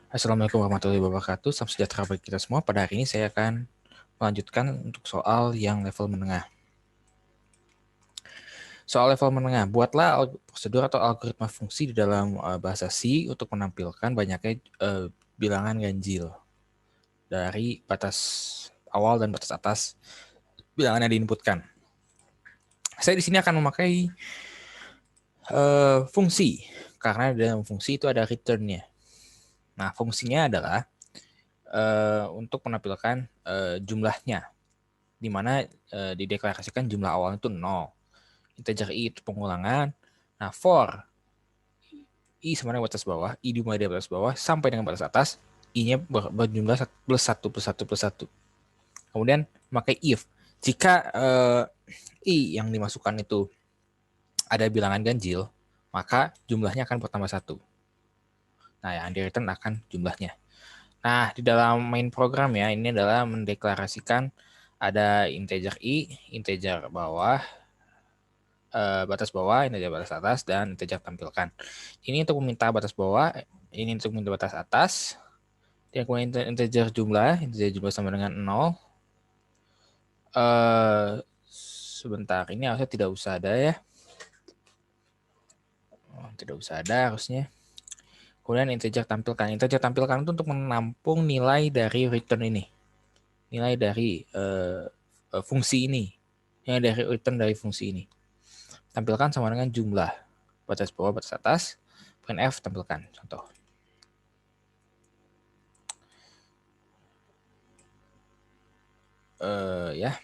Assalamualaikum warahmatullahi wabarakatuh. Salam sejahtera bagi kita semua. Pada hari ini saya akan melanjutkan untuk soal yang level menengah. Soal level menengah, buatlah prosedur atau algoritma fungsi di dalam bahasa C untuk menampilkan banyaknya bilangan ganjil dari batas awal dan batas atas bilangan yang diinputkan. Saya di sini akan memakai fungsi, karena di dalam fungsi itu ada return-nya. Nah, fungsinya adalah untuk menampilkan jumlahnya, di mana dideklarasikan jumlah awalnya itu 0. Integer i itu pengulangan. Nah, for i sama dengan batas bawah, i dimulai dari batas bawah sampai dengan batas atas, i-nya berjumlah plus 1 plus 1 plus 1. Kemudian memakai if. Jika i yang dimasukkan itu ada bilangan ganjil, maka jumlahnya akan bertambah 1. Nah, yang di return akan jumlahnya. Nah, di dalam main program ya, ini adalah mendeklarasikan ada integer i, integer bawah, batas bawah, integer batas atas, dan integer tampilkan. Ini untuk meminta batas bawah, ini untuk meminta batas atas. Dan kemudian integer jumlah sama dengan 0. Sebentar, ini harusnya tidak usah ada ya. Tidak usah ada harusnya. Kemudian integer tampilkan. Integer tampilkan itu untuk menampung nilai dari return ini. Nilai dari fungsi ini. Yang dari return dari fungsi ini. Tampilkan sama dengan jumlah. Batas bawah, batas atas. Printf tampilkan. Contoh. Ya.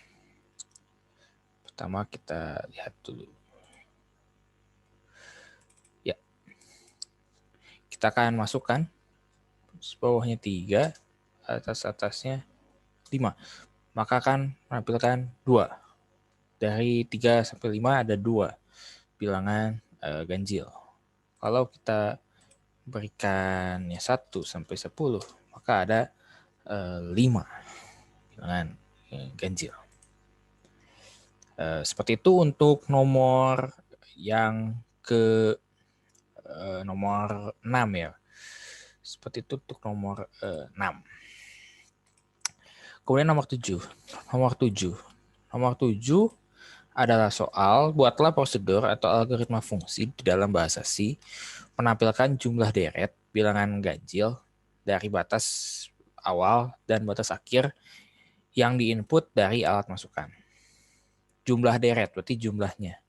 Pertama kita lihat dulu. Ya. Kita akan masukkan bawahnya 3, atasnya 5. Maka akan menampilkan 2. Dari 3 sampai 5 ada 2 bilangan ganjil. Kalau kita berikan 1 sampai 10, maka ada 5 bilangan ganjil. Seperti itu untuk nomor yang ke nomor 6 ya. Seperti itu untuk nomor 6. Kemudian nomor 7. Nomor 7 adalah soal buatlah prosedur atau algoritma fungsi di dalam bahasa C menampilkan jumlah deret bilangan ganjil dari batas awal dan batas akhir yang diinput dari alat masukan. Jumlah deret berarti jumlahnya.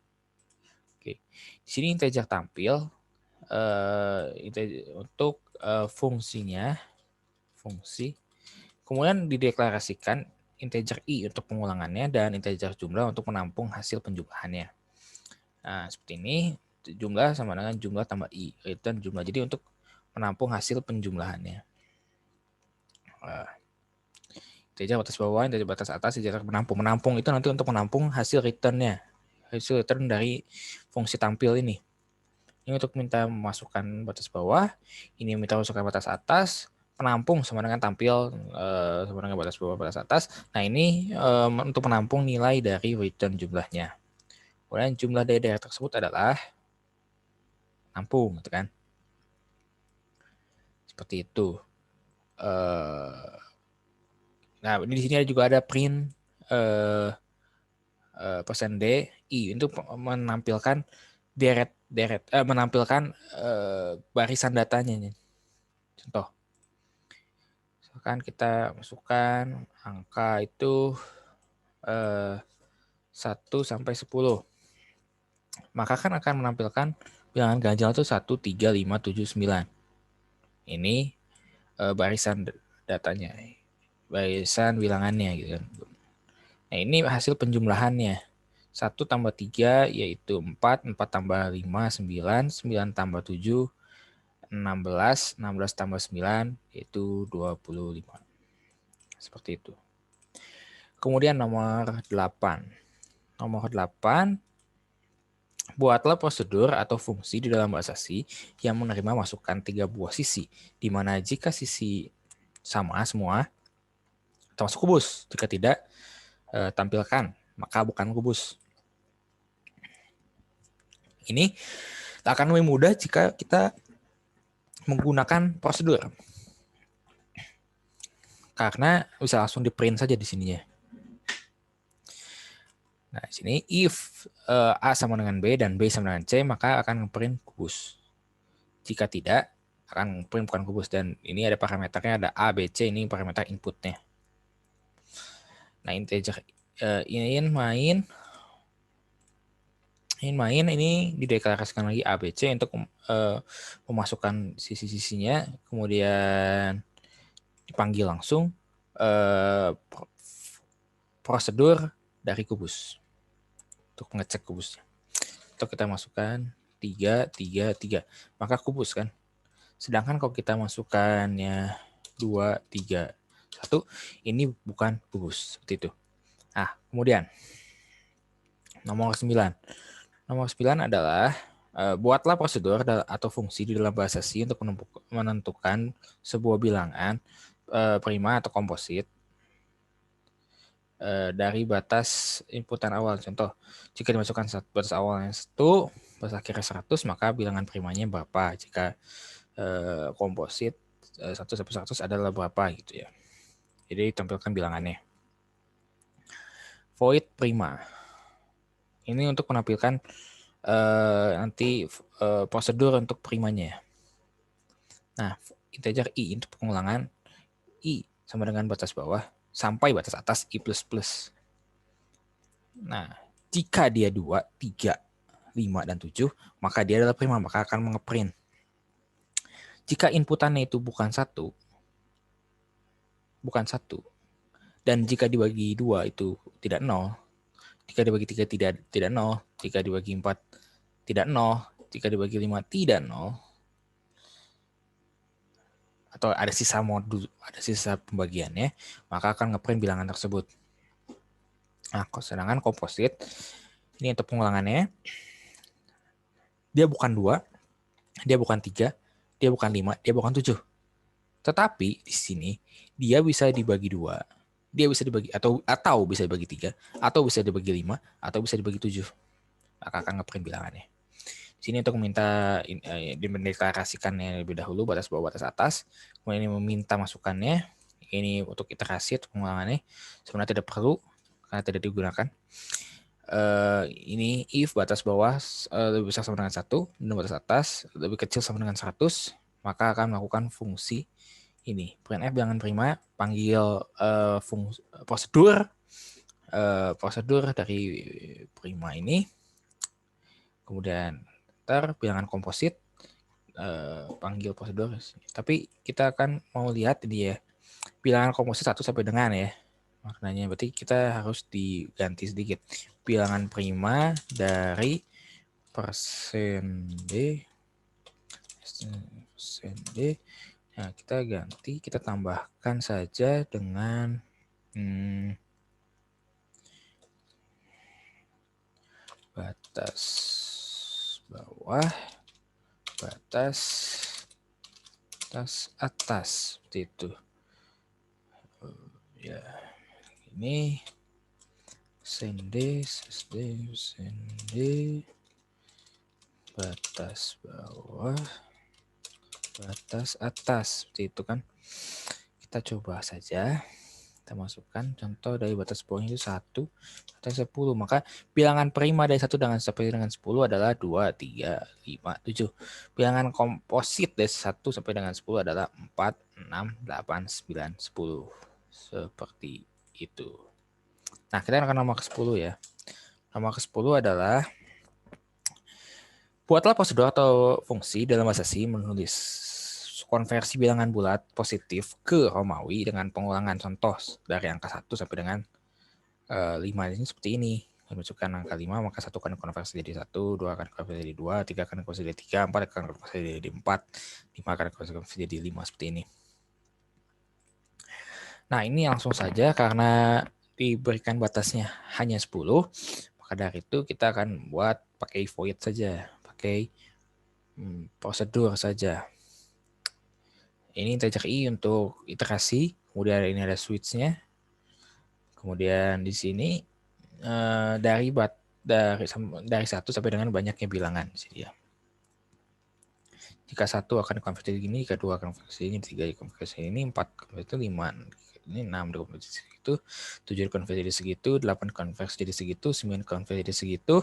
Oke. Di sini integer tampil untuk fungsinya, fungsi. Kemudian dideklarasikan integer i untuk pengulangannya dan integer jumlah untuk menampung hasil penjumlahannya. Nah, seperti ini jumlah sama dengan jumlah tambah i, return jumlah. Jadi untuk menampung hasil penjumlahannya. Integer batas bawah, integer batas atas, integer menampung. Menampung itu nanti untuk menampung hasil return-nya. Hasil return dari fungsi tampil ini. Ini untuk minta memasukkan batas bawah, ini minta masukkan batas atas, penampung sama dengan tampil sama dengan batas bawah, batas atas. Nah, ini untuk menampung nilai dari return jumlahnya. Kemudian jumlah dari daerah tersebut adalah nampung, gitu kan? Seperti itu. Nah, di sini juga ada print persen %d i untuk menampilkan menampilkan barisan datanya. Contoh, misalkan kita masukkan angka itu 1 sampai 10. Maka kan akan menampilkan bilangan ganjil itu 1, 3, 5, 7, 9. Ini barisan datanya. Barisan bilangannya gitu kan. Nah, ini hasil penjumlahannya. 1 tambah 3 yaitu 4, 4 tambah 5, 9, 9 tambah 7, 16, 16 tambah 9 yaitu 25. Seperti itu. Kemudian nomor 8. Nomor 8, buatlah prosedur atau fungsi di dalam bahasa C yang menerima masukan 3 buah sisi, di mana jika sisi sama semua, termasuk kubus. Jika tidak, tampilkan, maka bukan kubus. Ini akan lebih mudah jika kita menggunakan prosedur. karena bisa langsung di print saja di sininya. Nah, di sini if A sama dengan B dan B sama dengan C, maka akan print kubus. Jika tidak, akan print bukan kubus. Dan ini ada parameternya, ada A, B, C, ini parameter inputnya. Nah, integer ini main ini dideklarasikan lagi A, B, C untuk memasukkan sisi-sisinya, kemudian dipanggil langsung prosedur dari kubus untuk mengecek kubusnya. Atau kita masukkan 3, 3, 3. Maka kubus kan. Sedangkan kalau kita masukkannya 2, 3, 1, ini bukan kubus. Seperti itu. Nah, kemudian nomor 9. Nomor 9 adalah buatlah prosedur atau fungsi di dalam bahasa C untuk menentukan sebuah bilangan prima atau komposit dari batas inputan awal. Contoh, jika dimasukkan batas awalnya 1, batas akhirnya 100, maka bilangan primanya berapa. Jika komposit 1 sampai 100 adalah berapa gitu ya. Jadi tampilkan bilangannya. Void prima. Ini untuk menampilkan nanti prosedur untuk primanya. Nah, integer i untuk pengulangan i sama dengan batas bawah sampai batas atas i++. Nah, jika dia 2, 3, 5, dan 7, maka dia adalah prima, maka akan mengeprint. Jika inputannya itu bukan 1, dan jika dibagi 2 itu tidak 0, jika dibagi 3 tidak 0, jika dibagi 4 tidak 0, jika dibagi 5 tidak 0, atau ada sisa modul, ada sisa pembagiannya, maka akan ngeprint bilangan tersebut. Nah, sedangkan komposit ini untuk pengulangannya, dia bukan 2, dia bukan 3, dia bukan 5, dia bukan 7. Tetapi di sini dia bisa dibagi 2, dia bisa dibagi atau bisa dibagi 3, atau bisa dibagi 5, atau bisa dibagi 7. Maka akan ngeprint bilangannya. Di sini untuk meminta mendeklarasikannya lebih dahulu batas bawah batas atas, kemudian ini meminta masukannya. Ini untuk iterasi atau pengulangannya sebenarnya tidak perlu karena tidak digunakan. Ini if batas bawah lebih besar sama dengan 1 dan batas atas lebih kecil sama dengan 100, maka akan melakukan fungsi ini printf bilangan prima, panggil prosedur dari prima ini, kemudian bilangan komposit, panggil prosedur. Tapi kita akan mau lihat ini ya, bilangan komposit 1 sampai dengan ya. Maknanya berarti kita harus diganti sedikit. Bilangan prima dari persen D. Nah, kita ganti, kita tambahkan saja dengan batas bawah, batas atas, seperti itu. Ya, ini sende, batas bawah, batas atas, seperti itu kan. Kita coba saja. Kita masukkan contoh dari batas bawahnya itu 1 sampai 10. Maka bilangan prima dari 1 sampai dengan 10 adalah 2, 3, 5, 7. Bilangan komposit dari 1 sampai dengan 10 adalah 4, 6, 8, 9, 10. Seperti itu. Nah, kita akan nomor ke-10 ya. Nomor ke-10 adalah buatlah prosedur atau fungsi dalam bahasa C menulis konversi bilangan bulat positif ke Romawi dengan pengulangan contoh dari angka 1 sampai dengan 5 ini seperti ini. Masukkan angka 5, maka 1 akan konversi jadi 1, 2 akan konversi jadi 2, 3 akan konversi jadi 3, 4 akan konversi jadi 4, 5 akan konversi jadi 5, seperti ini. Nah, ini langsung saja karena diberikan batasnya hanya 10, maka dari itu kita akan buat pakai void saja, pakai prosedur saja. Ini integer i untuk iterasi, kemudian ini ada switch-nya. Kemudian di sini dari 1 sampai dengan banyaknya bilangan di sini ya. Jika 1 akan dikonversi jadi gini, jika 2 akan dikonversi ini, 3 dikonversi ini, 4 dikonversi itu 5. Ini 6 dikonversi segitu, 7 dikonversi jadi segitu, 8 dikonversi jadi segitu, 9 dikonversi jadi segitu,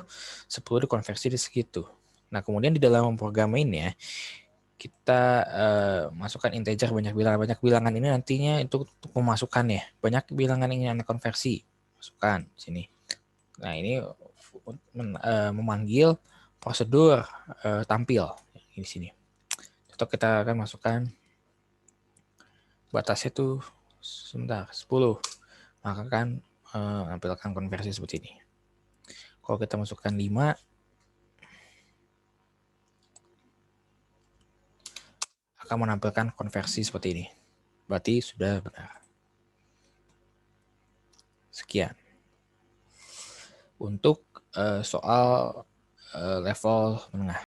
10 dikonversi jadi segitu. Nah, kemudian di dalam program ini ya, kita masukkan integer banyak bilangan. Banyak bilangan ini nantinya itu untuk pemasukan ya. Banyak bilangan ini Anda konversi. Masukkan sini. Nah, ini memanggil prosedur tampil di sini. Contoh kita akan masukkan batasnya tuh sebentar 10. Maka akan menampilkan konversi seperti ini. Kalau kita masukkan 5, akan menampilkan konversi seperti ini. Berarti sudah benar. Sekian. Untuk soal level menengah.